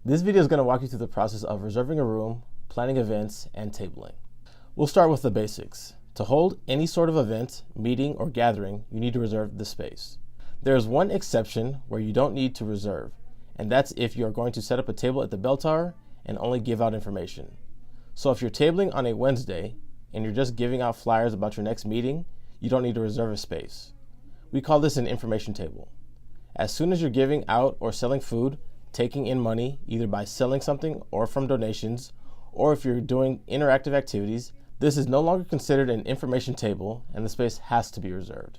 This video is going to walk you through the process of reserving a room, planning events, and tabling. We'll start with the basics. To hold any sort of event, meeting, or gathering, you need to reserve the space. There is one exception where you don't need to reserve, and that's if you are going to set up a table at the bell tower and only give out information. So if you're tabling on a Wednesday and you're just giving out flyers about your next meeting, you don't need to reserve a space. We call this an information table. As soon as you're giving out or selling food, taking in money, either by selling something or from donations, or if you're doing interactive activities, this is no longer considered an information table and the space has to be reserved.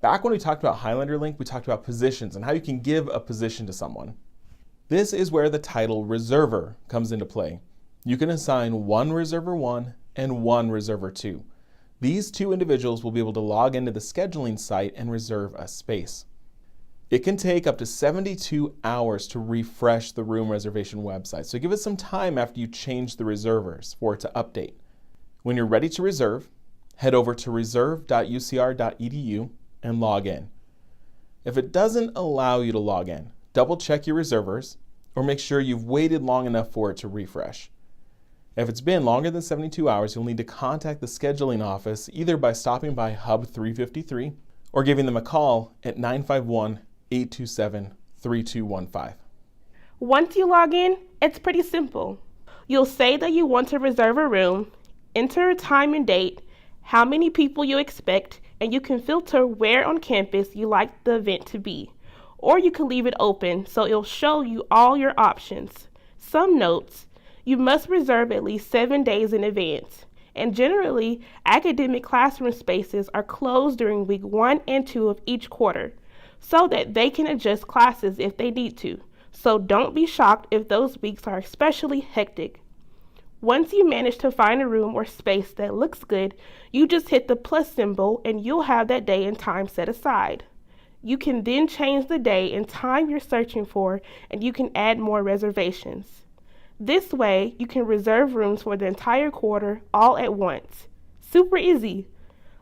Back when we talked about Highlander Link, we talked about positions and how you can give a position to someone. This is where the title Reserver comes into play. You can assign one Reserver 1 and one Reserver 2. These two individuals will be able to log into the scheduling site and reserve a space. It can take up to 72 hours to refresh the room reservation website, so give it some time after you change the reservers for it to update. When you're ready to reserve, head over to reserve.ucr.edu and log in. If it doesn't allow you to log in, double check your reservers or make sure you've waited long enough for it to refresh. If it's been longer than 72 hours, you'll need to contact the scheduling office either by stopping by Hub 353 or giving them a call at 951-827-3215. Once you log in, it's pretty simple. You'll say that you want to reserve a room, enter a time and date, how many people you expect, and you can filter where on campus you like the event to be. Or you can leave it open so it'll show you all your options. Some notes: you must reserve at least 7 days in advance. And generally, academic classroom spaces are closed during week 1 and 2 of each quarter, so that they can adjust classes if they need to. So don't be shocked if those weeks are especially hectic. Once you manage to find a room or space that looks good, you just hit the plus symbol and you'll have that day and time set aside. You can then change the day and time you're searching for, and you can add more reservations. This way, you can reserve rooms for the entire quarter all at once. Super easy.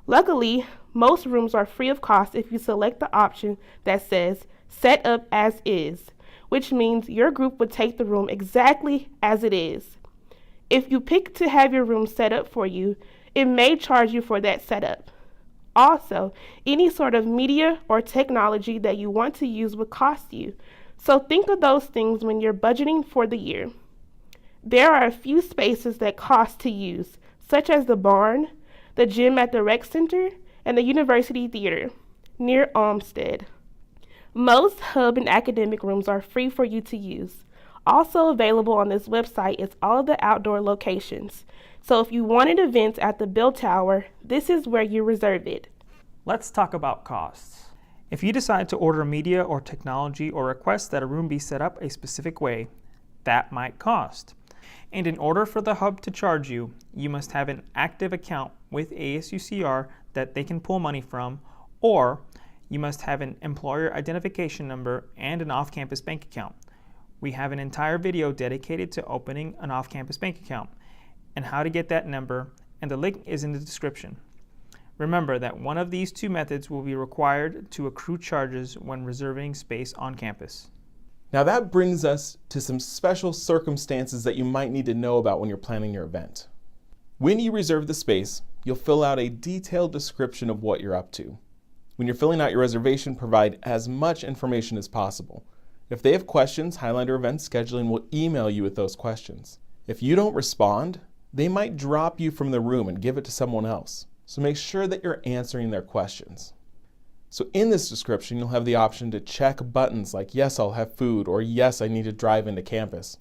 Luckily, most rooms are free of cost if you select the option that says set up as is, which means your group would take the room exactly as it is. If you pick to have your room set up for you, it may charge you for that setup. Also, any sort of media or technology that you want to use would cost you, so think of those things when you're budgeting for the year. There are a few spaces that cost to use, such as the barn, the gym at the rec center, and the University Theater near Olmsted. Most hub and academic rooms are free for you to use. Also available on this website is all of the outdoor locations. So if you wanted events at the bell tower, this is where you reserve it. Let's talk about costs. If you decide to order media or technology or request that a room be set up a specific way, that might cost. And in order for the hub to charge you, you must have an active account with ASUCR that they can pull money from, or you must have an employer identification number and an off-campus bank account. We have an entire video dedicated to opening an off-campus bank account and how to get that number, and the link is in the description. Remember that one of these two methods will be required to accrue charges when reserving space on campus. Now that brings us to some special circumstances that you might need to know about when you're planning your event. When you reserve the space, you'll fill out a detailed description of what you're up to. When you're filling out your reservation, provide as much information as possible. If they have questions, Highlander Event Scheduling will email you with those questions. If you don't respond, they might drop you from the room and give it to someone else. So make sure that you're answering their questions. So in this description, you'll have the option to check buttons like yes, I'll have food, or yes, I need to drive into campus.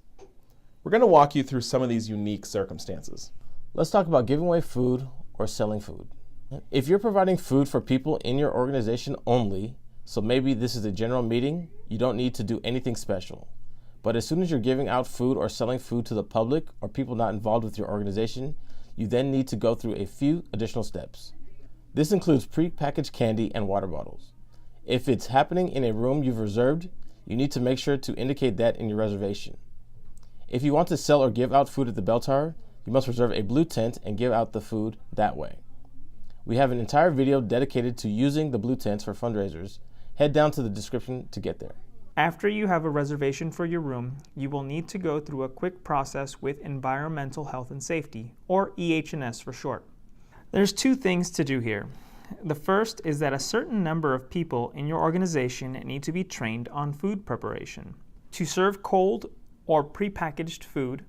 We're going to walk you through some of these unique circumstances. Let's talk about giving away food or selling food. If you're providing food for people in your organization only, so maybe this is a general meeting, you don't need to do anything special. But as soon as you're giving out food or selling food to the public or people not involved with your organization, you then need to go through a few additional steps. This includes pre-packaged candy and water bottles. If it's happening in a room you've reserved, you need to make sure to indicate that in your reservation. If you want to sell or give out food at the bell tower, you must reserve a blue tent and give out the food that way. We have an entire video dedicated to using the blue tents for fundraisers. Head down to the description to get there. After you have a reservation for your room, you will need to go through a quick process with Environmental Health and Safety, or EH&S for short. There's two things to do here. The first is that a certain number of people in your organization need to be trained on food preparation. To serve cold or prepackaged food,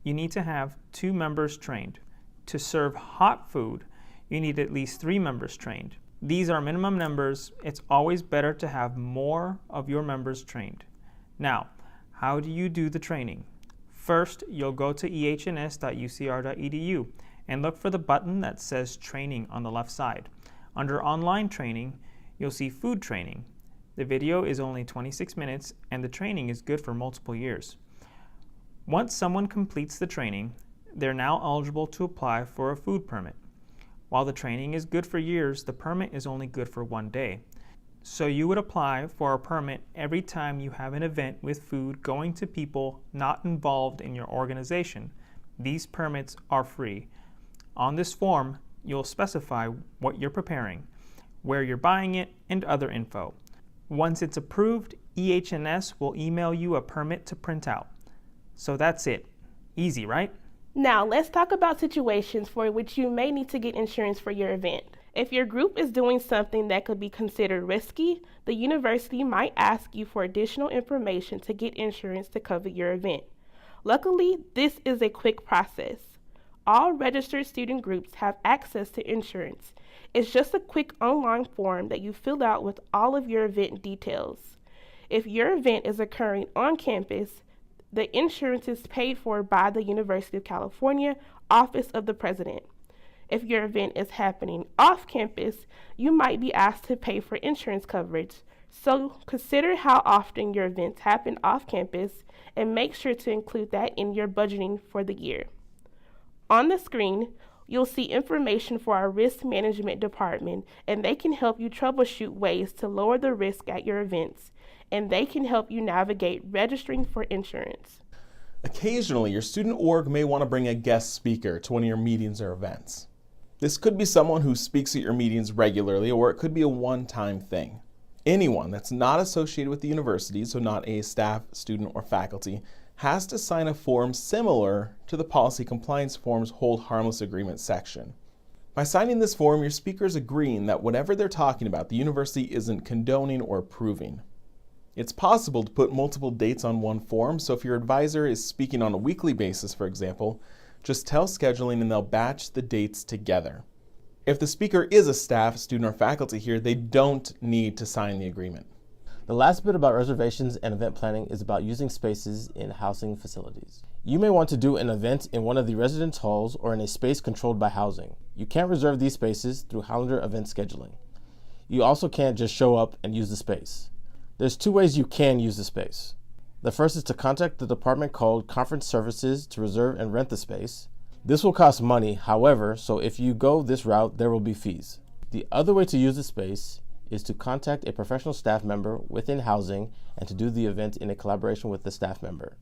you need to have 2 members trained. To serve hot food, you need at least 3 members trained. These are minimum numbers. It's always better to have more of your members trained. Now, how do you do the training? First, you'll go to ehns.ucr.edu and look for the button that says Training on the left side. Under Online Training, you'll see Food Training. The video is only 26 minutes and the training is good for multiple years. Once someone completes the training, they're now eligible to apply for a food permit. While the training is good for years, the permit is only good for 1 day. So you would apply for a permit every time you have an event with food going to people not involved in your organization. These permits are free. On this form, you'll specify what you're preparing, where you're buying it, and other info. Once it's approved, EH&S will email you a permit to print out. So that's it. Easy, right? Now, let's talk about situations for which you may need to get insurance for your event. If your group is doing something that could be considered risky, the university might ask you for additional information to get insurance to cover your event. Luckily, this is a quick process. All registered student groups have access to insurance. It's just a quick online form that you fill out with all of your event details. If your event is occurring on campus, the insurance is paid for by the University of California Office of the President. If your event is happening off campus, you might be asked to pay for insurance coverage. So consider how often your events happen off campus and make sure to include that in your budgeting for the year. On the screen, you'll see information for our risk management department, and they can help you troubleshoot ways to lower the risk at your events, and they can help you navigate registering for insurance. Occasionally, your student org may want to bring a guest speaker to one of your meetings or events. This could be someone who speaks at your meetings regularly, or it could be a one-time thing. Anyone that's not associated with the university, so not a staff, student, or faculty, has to sign a form similar to the Policy Compliance Form's Hold Harmless Agreement section. By signing this form, your speaker is agreeing that whatever they're talking about, the university isn't condoning or approving. It's possible to put multiple dates on one form, so if your advisor is speaking on a weekly basis, for example, just tell scheduling and they'll batch the dates together. If the speaker is a staff, student, or faculty here, they don't need to sign the agreement. The last bit about reservations and event planning is about using spaces in housing facilities. You may want to do an event in one of the residence halls or in a space controlled by housing. You can't reserve these spaces through Highlander event scheduling. You also can't just show up and use the space. There's 2 ways you can use the space. The first is to contact the department called Conference Services to reserve and rent the space. This will cost money, however, so if you go this route, there will be fees. The other way to use the space is to contact a professional staff member within housing and to do the event in a collaboration with the staff member.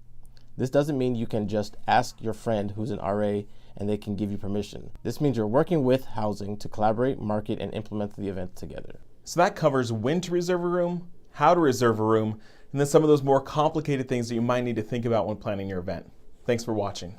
This doesn't mean you can just ask your friend who's an RA and they can give you permission. This means you're working with housing to collaborate, market, and implement the event together. So that covers when to reserve a room, how to reserve a room, and then some of those more complicated things that you might need to think about when planning your event. Thanks for watching.